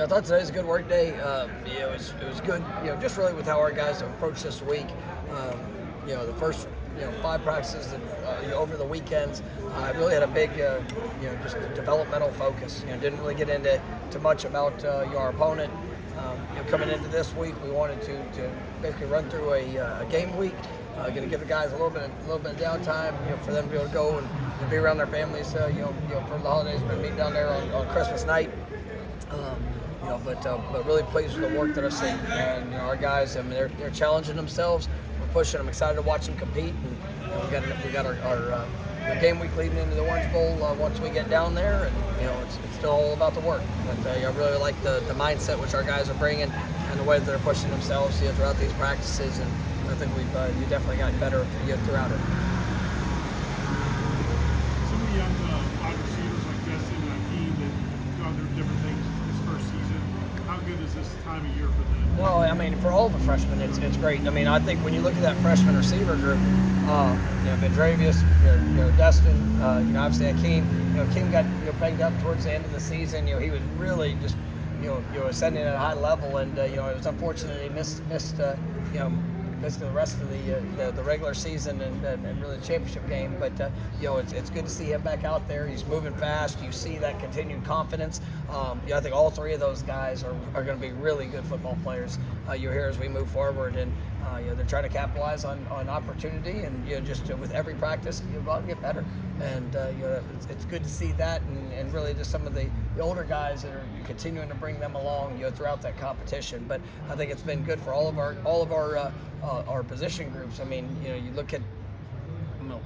I thought today was a good work day. It was good. Just really with how our guys approached this week. The first 5 practices and, over the weekends, I really had a big just developmental focus. Didn't really get into much about our opponent. Coming into this week, we wanted to basically run through a game week. Going to give the guys a little bit of downtime, for them to be able to go and be around their families. For the holidays, we're going to meet down there on Christmas night. But really pleased with the work that I've seen. And our guys, they're challenging themselves. We're pushing. I'm excited to watch them compete. And we got our game week leading into the Orange Bowl once we get down there. And it's still all about the work. But I really like the mindset which our guys are bringing and the way that they're pushing themselves throughout these practices. And I think we've definitely gotten better throughout it. Some of the young wide receivers like Justin and Akeem that have gone through different things this first season. How good is this time of year for them? Well, for all the freshmen, it's great. I think when you look at that freshman receiver group, Vendravius, Destin, obviously Akeem. Akeem got banged up towards the end of the season. He was really just ascending at a high level, and it was unfortunate he missed the rest of the regular season and really the championship game. But it's good to see him back out there. He's moving fast. You see that continued confidence. I think all 3 of those guys are going to be really good football players here as we move forward. And they're trying to capitalize on opportunity, and just with every practice, go out and get better. And it's good to see that, and really just some of the older guys that are continuing to bring them along throughout that competition. But I think it's been good for all of our position groups. You look at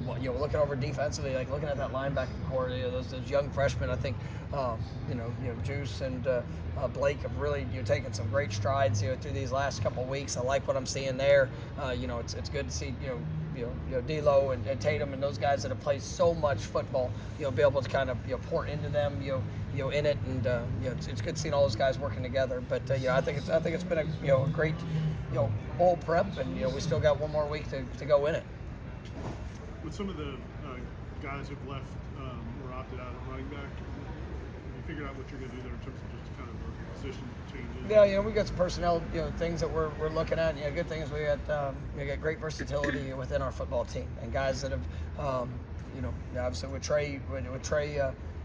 looking over defensively, like looking at that linebacker core, those young freshmen. I think Juice and Blake have really taken some great strides through these last couple of weeks. I like what I'm seeing there. It's good to see D'Lo and Tatum and those guys that have played so much football, be able to kind of pour into them, in it, and it's good seeing all those guys working together. But I think it's been a great bowl prep, and we still got one more week to go in it. With some of the guys who've left or opted out at running back, have you figured out what you're going to do there in terms of just kind of position changes? Yeah, we got some personnel, things that we're looking at. Good things. We got great versatility within our football team, and guys that have, obviously with Trey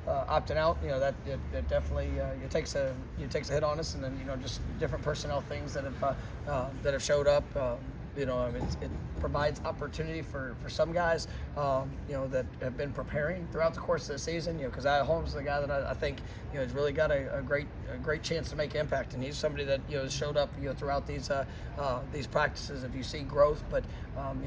opting out, that it definitely it takes a hit on us, and then just different personnel things that have showed up. It provides opportunity for some guys, that have been preparing throughout the course of the season. Because Holmes is the guy that I think has really got a great chance to make impact, and he's somebody that has showed up throughout these practices. If you see growth, but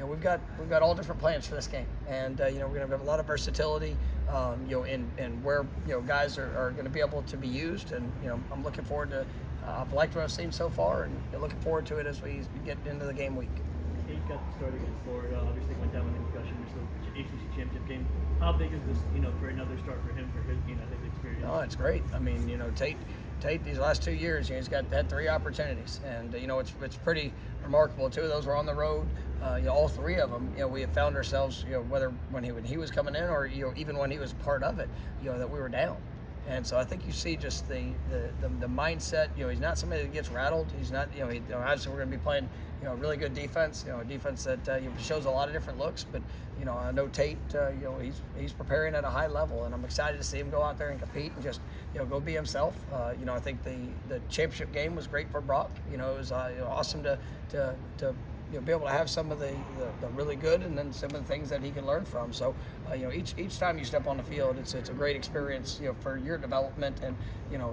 we've got all different plans for this game, and we're going to have a lot of versatility, in where guys are going to be able to be used, and I'm looking forward to. I've liked what I've seen so far, and looking forward to it as we get into the game week. He got started against Florida. Obviously, went down with the concussion. It's the ACC championship game. How big is this, for another start for him, for his, his experience? Oh, it's great. Tate these last 2 years, he's had 3 opportunities, and it's pretty remarkable. 2 of those were on the road. All 3 of them, we have found ourselves, whether when he was coming in or even when he was part of it, that we were down. And so I think you see just the mindset. He's not somebody that gets rattled. He's not. Obviously we're going to be playing. Really good defense. A defense that shows a lot of different looks. But I know Tate. He's preparing at a high level, and I'm excited to see him go out there and compete and just go be himself. I think the championship game was great for Brock. It was awesome to be able to have some of the really good, and then some of the things that he can learn from. So, each time you step on the field, it's a great experience, for your development, and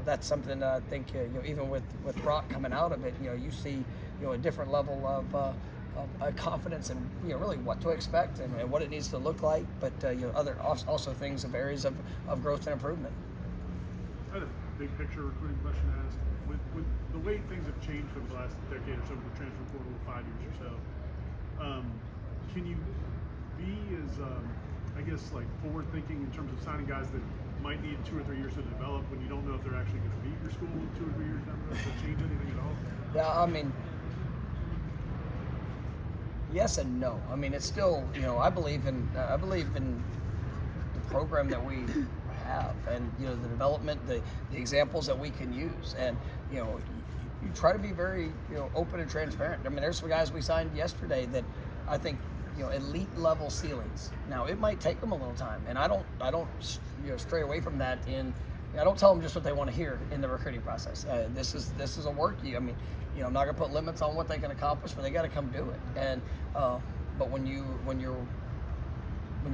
that's something that I think even with Brock coming out of it, you see a different level of confidence and really what to expect and what it needs to look like, but other also things of areas of growth and improvement. I had a big picture recruiting question to ask. With the way things have changed over the last decade or so with the transfer portal, 5 years or so, can you be as, forward-thinking in terms of signing guys that might need 2 or 3 years to develop when you don't know if they're actually going to be at your school 2 or 3 years down the road? Does it change anything at all? Yeah, yes and no. It's still, I believe in the program that we have, and the development, the examples that we can use, and you try to be very open and transparent. I mean, there's some guys we signed yesterday that I think elite level ceilings. Now it might take them a little time, and I don't stray away from that. I don't tell them just what they want to hear in the recruiting process. This is a work. I'm not gonna put limits on what they can accomplish, but they got to come do it. And but when you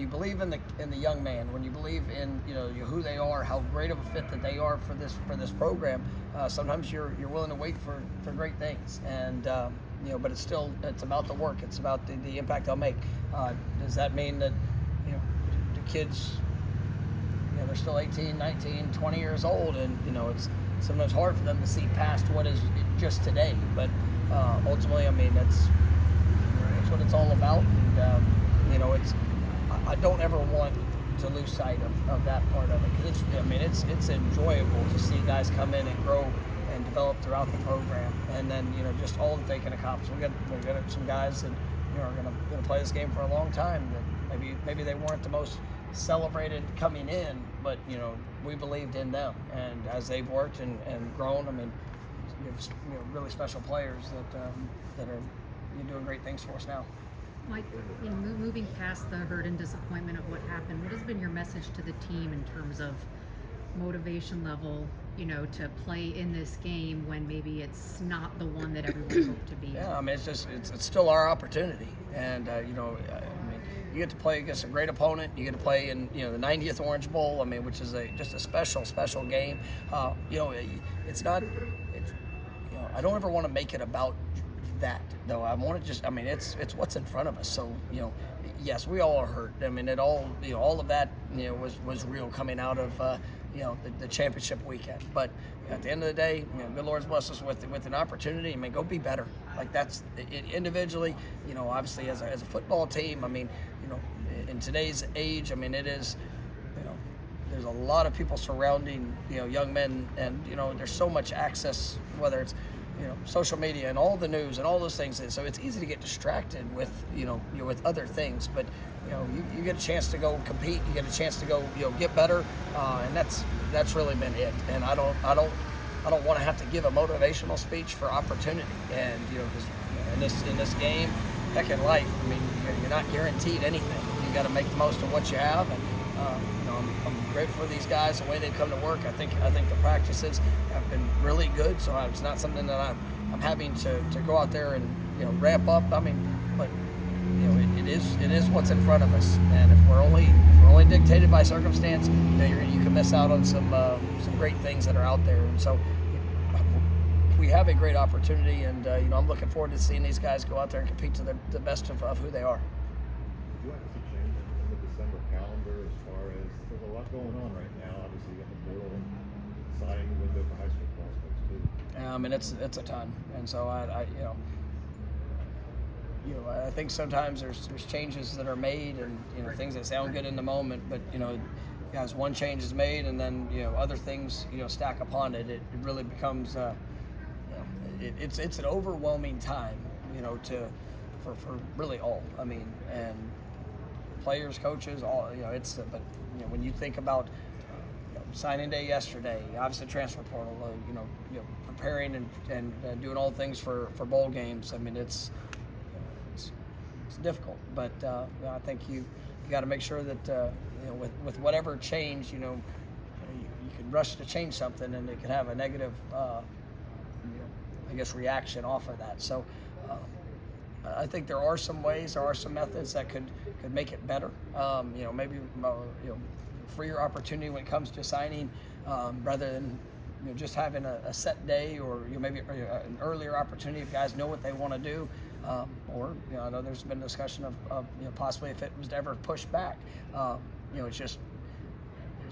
believe in the young man, when you believe in who they are, how great of a fit that they are for this program, sometimes you're willing to wait for great things. And but it's about the work. It's about the impact they'll make. Does that mean that the kids they're still 18, 19, 20 years old, and it's sometimes hard for them to see past what is just today. But ultimately, I mean that's what it's all about. And I don't ever want to lose sight of that part of it, because it's enjoyable to see guys come in and grow and develop throughout the program, and then just all that they can accomplish. We got some guys that are going to play this game for a long time that maybe they weren't the most celebrated coming in, but we believed in them, and as they've worked and grown, I mean, you have really special players that are doing great things for us now. Mike, moving past the hurt and disappointment of what happened, what has been your message to the team in terms of motivation level, to play in this game when maybe it's not the one that everyone hoped to be? Yeah, I mean, it's still our opportunity, and you get to play against a great opponent. You get to play in the 90th Orange Bowl. I mean, which is just a special game. It's not. I don't ever want to make it about that, though. I want to it's what's in front of us. So yes, we all are hurt. I mean, it all all of that was real coming out of the championship weekend. But at the end of the day, good Lord's blessed us with an opportunity. I mean, go be better. Like that's individually. Obviously as a football team. I mean, in today's age, I mean, it is. There's a lot of people surrounding young men, and there's so much access, whether it's social media and all the news and all those things. So it's easy to get distracted with with other things. But you get a chance to go compete, you get a chance to go get better, and that's really been it. And I don't want to have to give a motivational speech for opportunity. And because in this game, heck, in life, I mean, you're not guaranteed anything. You got to make the most of what you have. And I'm grateful for these guys, the way they've come to work. I think the practices have been really good, so it's not something that I'm having to go out there and ramp up. I mean, but it is what's in front of us, and if we're only dictated by circumstance, you can miss out on some great things that are out there. And so we have a great opportunity, and I'm looking forward to seeing these guys go out there and compete to the best of who they are. Do you have to see change in the December calendar as far as there's a lot going on right now? Obviously, you got the portal and signing window for high school prospects too. I mean, it's a ton, and so I think sometimes there's changes that are made, and things that sound good in the moment, but as one change is made, and then other things stack upon it, it really becomes it's an overwhelming time for really all. I mean, and players, coaches, all but when you think about signing day yesterday, obviously transfer portal, preparing and doing all things for bowl games. I mean, it's difficult, but I think you got to make sure that with whatever change, you can rush to change something, and it can have a negative reaction off of that. So I think there are some ways, there are some methods that could make it better. Maybe freer opportunity when it comes to signing, rather than just having a set day, or maybe an earlier opportunity if guys know what they want to do. Or I know there's been discussion of possibly if it was to ever pushed back. It's just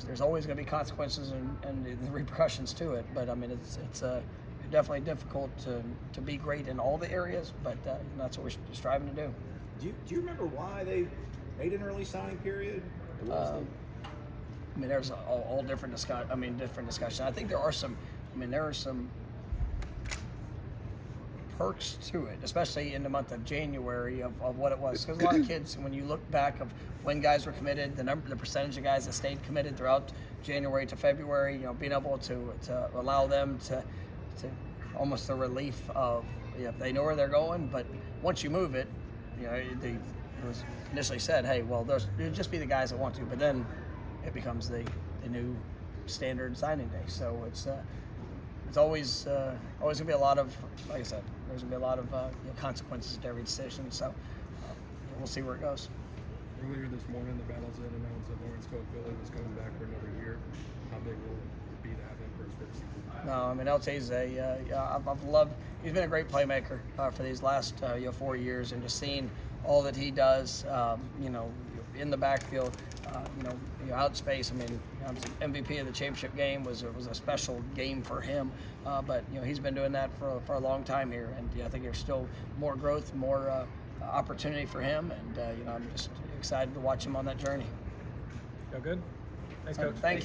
there's always going to be consequences and the repercussions to it. But I mean, it's definitely difficult to be great in all the areas, but that's what we're striving to do. Do you remember why they made an early signing period? I mean, there's all different different discussions. I think there are some. I mean, there are some perks to it, especially in the month of January of what it was. Because a lot of kids, when you look back of when guys were committed, the percentage of guys that stayed committed throughout January to February, being able to allow them to almost the relief of, if they know where they're going, but once you move it, it was initially said, hey, well, it'll just be the guys that want to, but then it becomes the new standard signing day. So it's always gonna be a lot of, like I said, there's gonna be a lot of consequences to every decision. So we'll see where it goes. Earlier this morning, the Battle's Inn announced that Lawrence Cofield was coming back for another year. How big will it be to have him for his fifth season? No, I mean, LT's I've loved. He's been a great playmaker for these last 4 years, and just seeing all that he does, in the backfield, out space. I mean, MVP of the championship game was a special game for him, but he's been doing that for a long time here, and I think there's still more growth, more opportunity for him, and I'm just excited to watch him on that journey. Feel good? Thanks, Coach. Thank